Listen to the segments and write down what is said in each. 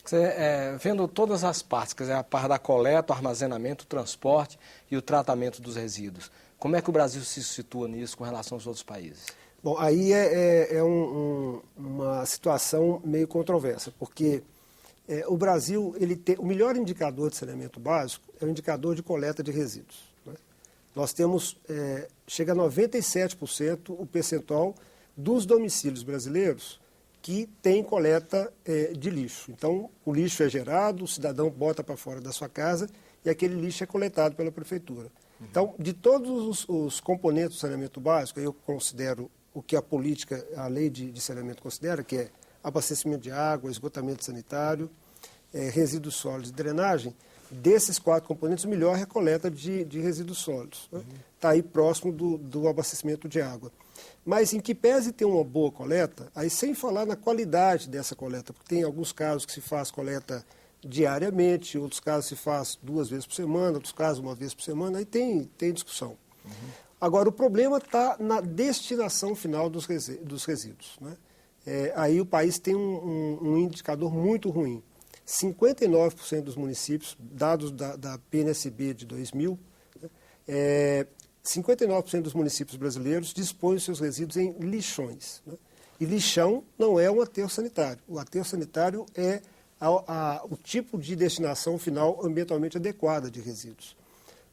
Quer dizer, vendo todas as partes, quer dizer, a parte da coleta, o armazenamento, o transporte e o tratamento dos resíduos, como é que o Brasil se situa nisso com relação aos outros países? Bom, aí uma situação meio controversa, porque o Brasil, o melhor indicador de saneamento básico é o indicador de coleta de resíduos, né? Nós temos, chega a 97% o percentual dos domicílios brasileiros que tem coleta de lixo. Então, o lixo é gerado, o cidadão bota para fora da sua casa e aquele lixo é coletado pela prefeitura. Então, de todos os componentes do saneamento básico, eu considero o que a lei de saneamento considera, que é abastecimento de água, esgotamento sanitário, resíduos sólidos e drenagem. Desses 4 componentes, o melhor é a coleta de resíduos sólidos. Está aí próximo do abastecimento de água. Mas em que pese ter uma boa coleta, aí sem falar na qualidade dessa coleta, porque tem alguns casos que se faz coleta diariamente, outros casos se faz 2 vezes por semana, outros casos 1 vez por semana, aí tem discussão. Agora, o problema está na destinação final dos resíduos, né? Aí o país tem um indicador muito ruim. 59% dos municípios, dados da PNSB de 2000, 59% dos municípios brasileiros dispõem os seus resíduos em lixões, né? E lixão não é um aterro sanitário. O aterro sanitário é o tipo de destinação final ambientalmente adequada de resíduos.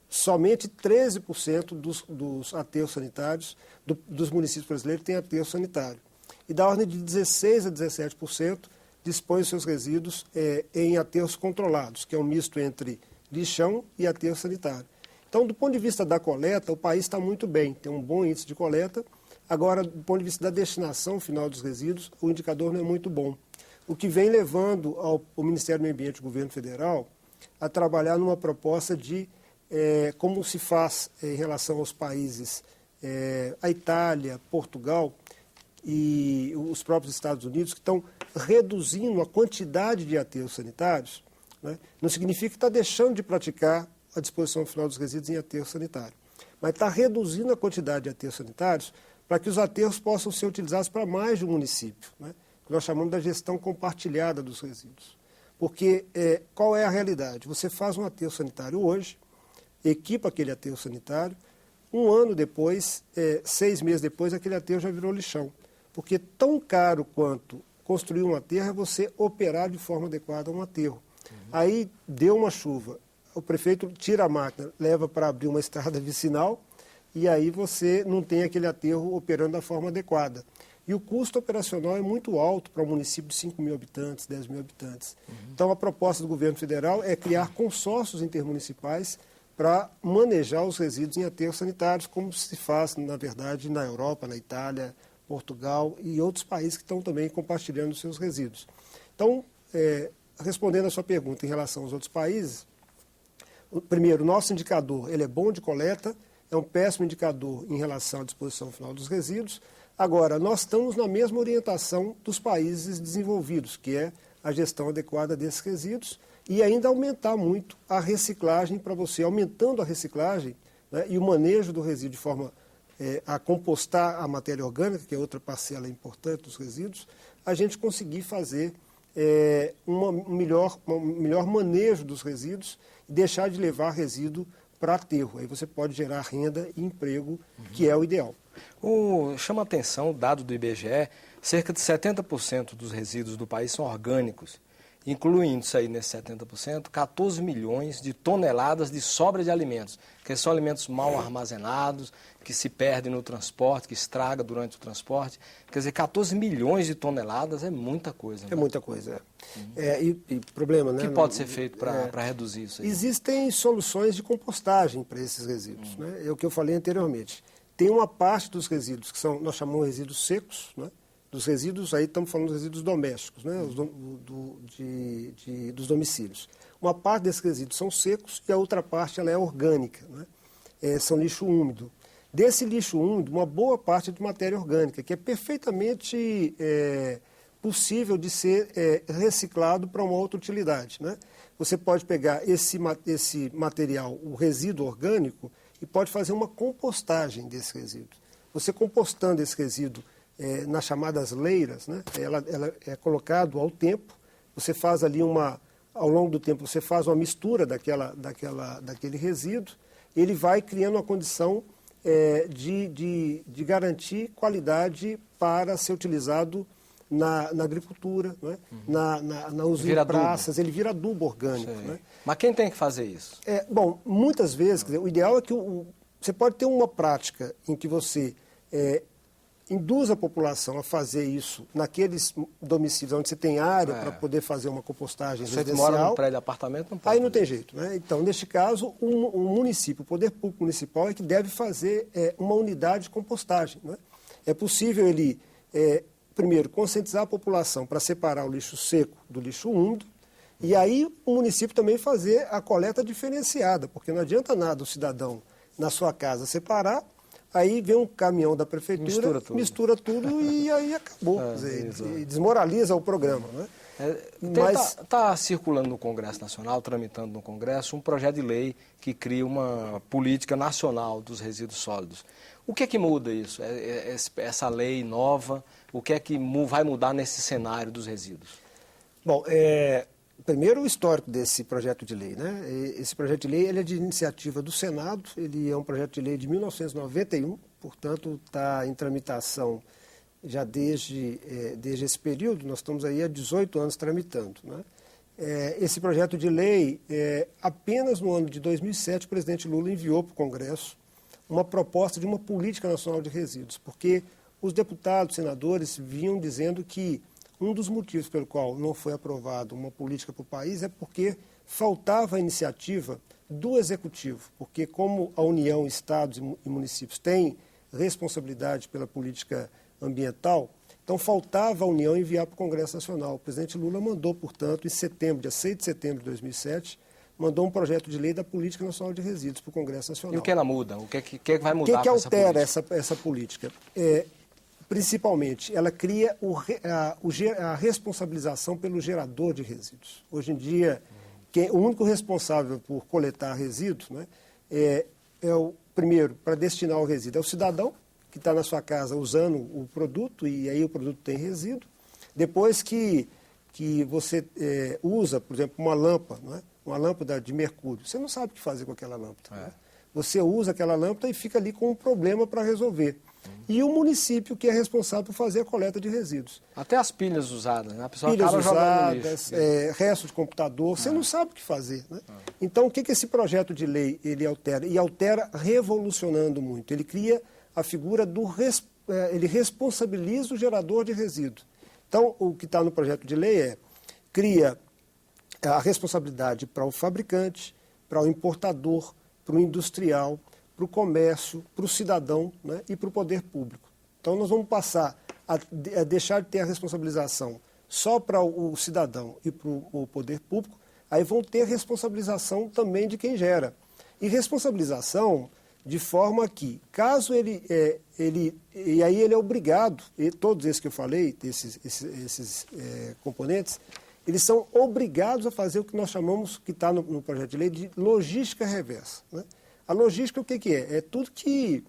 Somente 13% dos aterros sanitários dos municípios brasileiros têm aterro sanitário. E da ordem de 16% a 17% dispõe os seus resíduos em aterros controlados, que é um misto entre lixão e aterro sanitário. Então, do ponto de vista da coleta, o país está muito bem, tem um bom índice de coleta. Agora, do ponto de vista da destinação final dos resíduos, o indicador não é muito bom. O que vem levando o Ministério do Meio Ambiente e o Governo Federal a trabalhar numa proposta de como se faz em relação aos países, a Itália, Portugal e os próprios Estados Unidos, que estão reduzindo a quantidade de aterros sanitários, né? Não significa que está deixando de praticar a disposição final dos resíduos em aterro sanitário, mas está reduzindo a quantidade de aterros sanitários para que os aterros possam ser utilizados para mais de um município, né? Que nós chamamos da gestão compartilhada dos resíduos. Porque qual é a realidade? Você faz um aterro sanitário hoje, equipa aquele aterro sanitário, 1 ano depois, 6 meses depois, aquele aterro já virou lixão. Porque tão caro quanto construir um aterro é você operar de forma adequada um aterro. Aí deu uma chuva, o prefeito tira a máquina, leva para abrir uma estrada vicinal e aí você não tem aquele aterro operando da forma adequada. E o custo operacional é muito alto para um município de 5 mil habitantes, 10 mil habitantes. Então, a proposta do governo federal é criar consórcios intermunicipais para manejar os resíduos em aterros sanitários, como se faz, na verdade, na Europa, na Itália, Portugal e outros países que estão também compartilhando os seus resíduos. Então, respondendo a sua pergunta em relação aos outros países, primeiro, o nosso indicador ele é bom de coleta, é um péssimo indicador em relação à disposição final dos resíduos. Agora, nós estamos na mesma orientação dos países desenvolvidos, que é a gestão adequada desses resíduos e ainda aumentar muito a reciclagem para você, aumentando a reciclagem, né, e o manejo do resíduo de forma a compostar a matéria orgânica, que é outra parcela importante dos resíduos, a gente conseguir fazer um melhor manejo dos resíduos e deixar de levar resíduo para aterro. Aí você pode gerar renda e emprego, que é o ideal. Chama a atenção o dado do IBGE, cerca de 70% dos resíduos do país são orgânicos, incluindo isso aí nesses 70%, 14 milhões de toneladas de sobra de alimentos, que são alimentos mal armazenados, que se perdem no transporte, que estraga durante o transporte. Quer dizer, 14 milhões de toneladas é muita coisa. Né? É muita coisa. E problema, né? O que pode ser feito para reduzir isso aí? Existem soluções de compostagem para esses resíduos. Né? É o que eu falei anteriormente. Tem uma parte dos resíduos que nós chamamos de resíduos secos, né? Dos resíduos, aí estamos falando dos resíduos domésticos, né? Dos domicílios. Uma parte desses resíduos são secos e a outra parte ela é orgânica, né? São lixo úmido. Desse lixo úmido, uma boa parte é de matéria orgânica, que é perfeitamente possível de ser reciclado para uma outra utilidade, né? Você pode pegar esse material, o resíduo orgânico, e pode fazer uma compostagem desse resíduo. Você compostando esse resíduo nas chamadas leiras, né? Ela é colocado ao tempo, você faz ali ao longo do tempo, você faz uma mistura daquele resíduo, ele vai criando uma condição de garantir qualidade para ser utilizado na agricultura, não é? Na uso de praças, ele vira adubo orgânico. Né? Mas quem tem que fazer isso? Bom, muitas vezes, quer dizer, o ideal é que você pode ter uma prática em que você induz a população a fazer isso naqueles domicílios onde você tem área para poder fazer uma compostagem residencial. Você mora num prédio de apartamento, não pode. Aí não tem jeito. Né? Então, neste caso, o município, o poder público municipal é que deve fazer uma unidade de compostagem. Né? É possível ele, primeiro, conscientizar a população para separar o lixo seco do lixo úmido, e aí o município também fazer a coleta diferenciada, porque não adianta nada o cidadão na sua casa separar, aí vem um caminhão da prefeitura, mistura tudo e aí acabou. Quer dizer, desmoraliza o programa. Né? Está circulando no Congresso Nacional, tramitando no Congresso, um projeto de lei que cria uma política nacional dos resíduos sólidos. O que é que muda isso? Essa lei nova, o que é que vai mudar nesse cenário dos resíduos? Bom, primeiro o histórico desse projeto de lei. Né? Esse projeto de lei ele é de iniciativa do Senado, ele é um projeto de lei de 1991, portanto está em tramitação já desde esse período, nós estamos aí há 18 anos tramitando. Né? Esse projeto de lei, apenas no ano de 2007, o presidente Lula enviou para o Congresso uma proposta de uma política nacional de resíduos, porque os deputados, senadores vinham dizendo que um dos motivos pelo qual não foi aprovada uma política para o país é porque faltava a iniciativa do Executivo, porque como a União, Estados e municípios têm responsabilidade pela política ambiental, então faltava a União enviar para o Congresso Nacional. O presidente Lula mandou, portanto, em setembro, dia 6 de setembro de 2007, mandou um projeto de lei da Política Nacional de Resíduos para o Congresso Nacional. E o que ela muda? O que vai mudar? O que altera essa política? Principalmente, ela cria a responsabilização pelo gerador de resíduos. Hoje em dia, o único responsável por coletar resíduos, né, primeiro, para destinar o resíduo, é o cidadão, que está na sua casa usando o produto, e aí o produto tem resíduo. Depois que você usa, por exemplo, uma lâmpada, não é? Uma lâmpada de mercúrio, você não sabe o que fazer com aquela lâmpada. Né? Você usa aquela lâmpada e fica ali com um problema para resolver. E o município que é responsável por fazer a coleta de resíduos. Até as pilhas usadas, né? A pessoa pilhas acaba usadas, jogando lixo. Resto de computador, você não sabe o que fazer. Né? Então, o que esse projeto de lei ele altera? E altera revolucionando muito. Ele cria a figura ele responsabiliza o gerador de resíduos. Então, o que está no projeto de lei cria a responsabilidade para o fabricante, para o importador, para o industrial, para o comércio, para o cidadão, né, e para o poder público. Então, nós vamos passar a deixar de ter a responsabilização só para o cidadão e para o poder público, aí vão ter responsabilização também de quem gera. E responsabilização de forma que, caso ele é obrigado, e todos esses que eu falei, esses componentes, eles são obrigados a fazer o que nós chamamos, que está no projeto de lei, de logística reversa. Né? A logística, o que é? É tudo que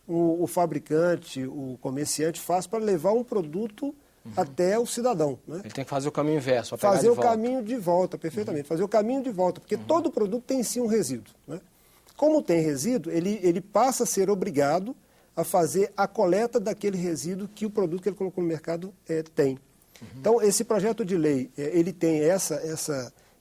o fabricante, o comerciante faz para levar um produto até o cidadão. Né? Ele tem que fazer o caminho inverso, fazer o caminho de volta, perfeitamente. Fazer o caminho de volta, porque todo produto tem em si um resíduo. Né? Como tem resíduo, ele passa a ser obrigado a fazer a coleta daquele resíduo que o produto que ele colocou no mercado tem. Então, esse projeto de lei, ele tem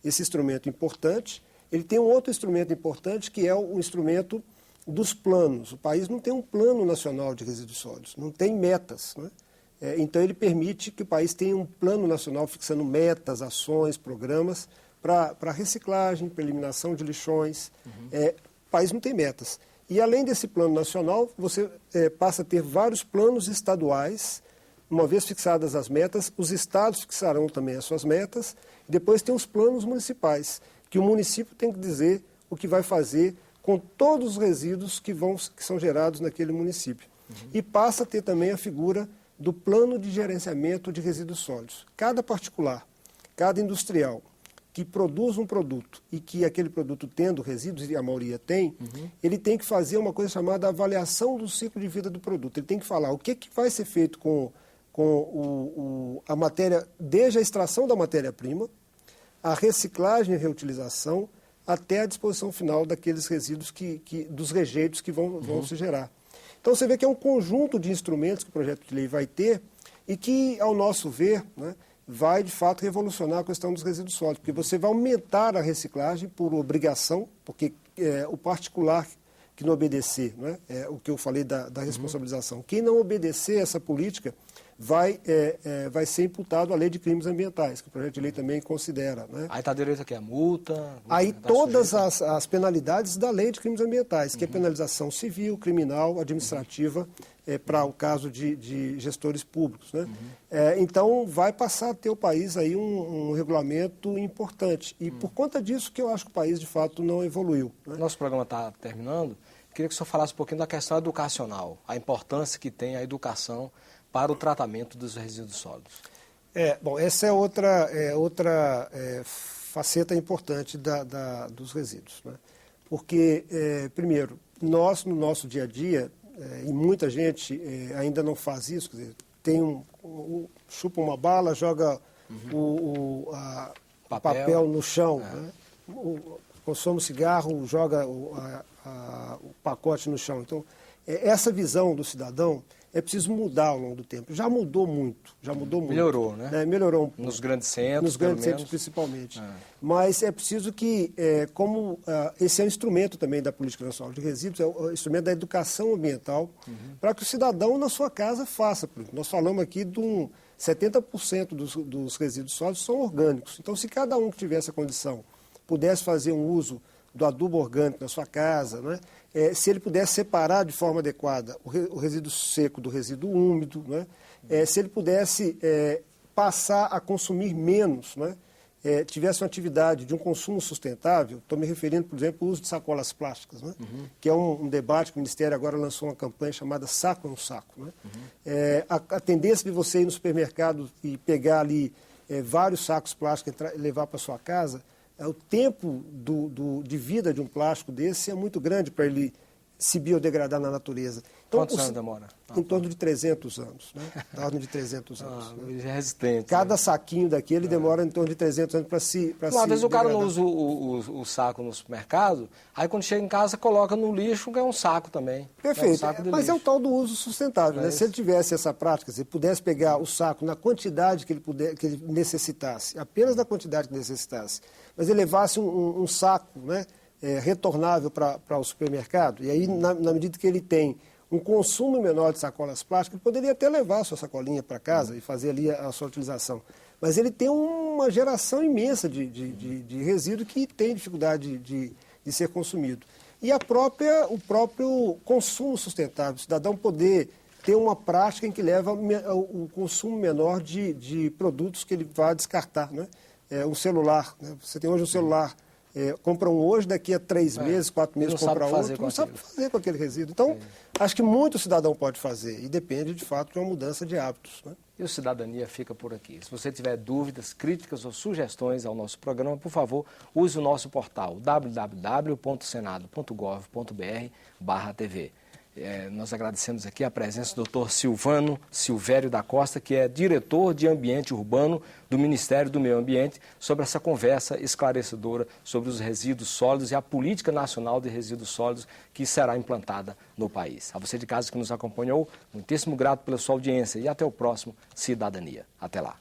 esse instrumento importante. Ele tem um outro instrumento importante, que é o instrumento dos planos. O país não tem um plano nacional de resíduos sólidos, não tem metas. Né? Então, ele permite que o país tenha um plano nacional fixando metas, ações, programas para reciclagem, para eliminação de lixões. O país não tem metas. E, além desse plano nacional, você passa a ter vários planos estaduais. Uma vez fixadas as metas, os estados fixarão também as suas metas. Depois tem os planos municipais, que o município tem que dizer o que vai fazer com todos os resíduos que são gerados naquele município. E passa a ter também a figura do plano de gerenciamento de resíduos sólidos. Cada particular, cada industrial que produz um produto e que aquele produto tendo resíduos, e a maioria tem, ele tem que fazer uma coisa chamada avaliação do ciclo de vida do produto. Ele tem que falar o que vai ser feito com com a matéria, desde a extração da matéria-prima, a reciclagem e reutilização, até a disposição final daqueles resíduos dos rejeitos que vão se gerar. Então você vê que é um conjunto de instrumentos que o projeto de lei vai ter e que, ao nosso ver, né, vai de fato revolucionar a questão dos resíduos sólidos, porque você vai aumentar a reciclagem por obrigação, porque o particular que não obedecer, né, o que eu falei da responsabilização, quem não obedecer essa política vai ser imputado à lei de crimes ambientais, que o projeto de lei também considera. Né? Aí está direito aqui a multa? Aí todas as penalidades da lei de crimes ambientais, que é penalização civil, criminal, administrativa, para o caso de gestores públicos. Né? Então, vai passar a ter o país aí um regulamento importante. E por conta disso que eu acho que o país, de fato, não evoluiu. Né? Nosso programa está terminando. Queria que o senhor falasse um pouquinho da questão educacional, a importância que tem a educação para o tratamento dos resíduos sólidos. Bom, essa é outra faceta importante dos resíduos. Né? Porque, primeiro, nós, no nosso dia a dia, e muita gente ainda não faz isso, quer dizer, chupa uma bala, joga o papel no chão, né? Consome cigarro, joga o pacote no chão. Então, essa visão do cidadão é preciso mudar ao longo do tempo. Já mudou muito. Melhorou, né? Melhorou um pouco. Nos grandes centros, nos grandes centros principalmente. Mas é preciso que, esse é um instrumento também da Política Nacional de Resíduos, é o instrumento da educação ambiental, para que o cidadão na sua casa faça. Nós falamos aqui de 70% dos resíduos sólidos são orgânicos. Então, se cada um que tivesse a condição pudesse fazer um uso do adubo orgânico na sua casa, né? Se ele pudesse separar de forma adequada o resíduo seco do resíduo úmido, né? Se ele pudesse passar a consumir menos, né? Tivesse uma atividade de um consumo sustentável, estou me referindo, por exemplo, ao uso de sacolas plásticas, né? Que é um debate que o Ministério agora lançou uma campanha chamada Saco é um Saco. Né? A tendência de você ir no supermercado e pegar ali vários sacos plásticos e levar para sua casa, o tempo de vida de um plástico desse é muito grande para ele se biodegradar na natureza. Então, quantos anos demora? Em torno de 300 anos. Né? Em torno de 300 anos. É resistente. Cada saquinho daquele demora em torno de 300 anos para se às vezes o cara não usa o saco no supermercado, aí quando chega em casa coloca no lixo, ganha um saco também. Perfeito, mas lixo. É o tal do uso sustentável. Né? Se ele tivesse essa prática, se ele pudesse pegar o saco na quantidade que ele necessitasse, apenas na quantidade que necessitasse, mas ele levasse um saco, né, retornável para o supermercado, e aí na medida que ele tem um consumo menor de sacolas plásticas, ele poderia até levar a sua sacolinha para casa e fazer ali a sua utilização. Mas ele tem uma geração imensa de resíduo que tem dificuldade de ser consumido. E o próprio consumo sustentável, o cidadão poder ter uma prática em que leva o consumo menor de produtos que ele vai descartar. Né? Um celular, né? Você tem hoje um celular, compra um hoje, daqui a 3 meses, 4 meses compra outro, não sabe o que fazer com aquele resíduo. Então, acho que muito cidadão pode fazer e depende, de fato, de uma mudança de hábitos. Né? E o Cidadania fica por aqui. Se você tiver dúvidas, críticas ou sugestões ao nosso programa, por favor, use o nosso portal www.senado.gov.br/TV. Nós agradecemos aqui a presença do Dr. Silvério da Costa, que é diretor de Ambiente Urbano do Ministério do Meio Ambiente, sobre essa conversa esclarecedora sobre os resíduos sólidos e a Política Nacional de Resíduos Sólidos que será implantada no país. A você de casa que nos acompanhou, muitíssimo grato pela sua audiência e até o próximo Cidadania. Até lá.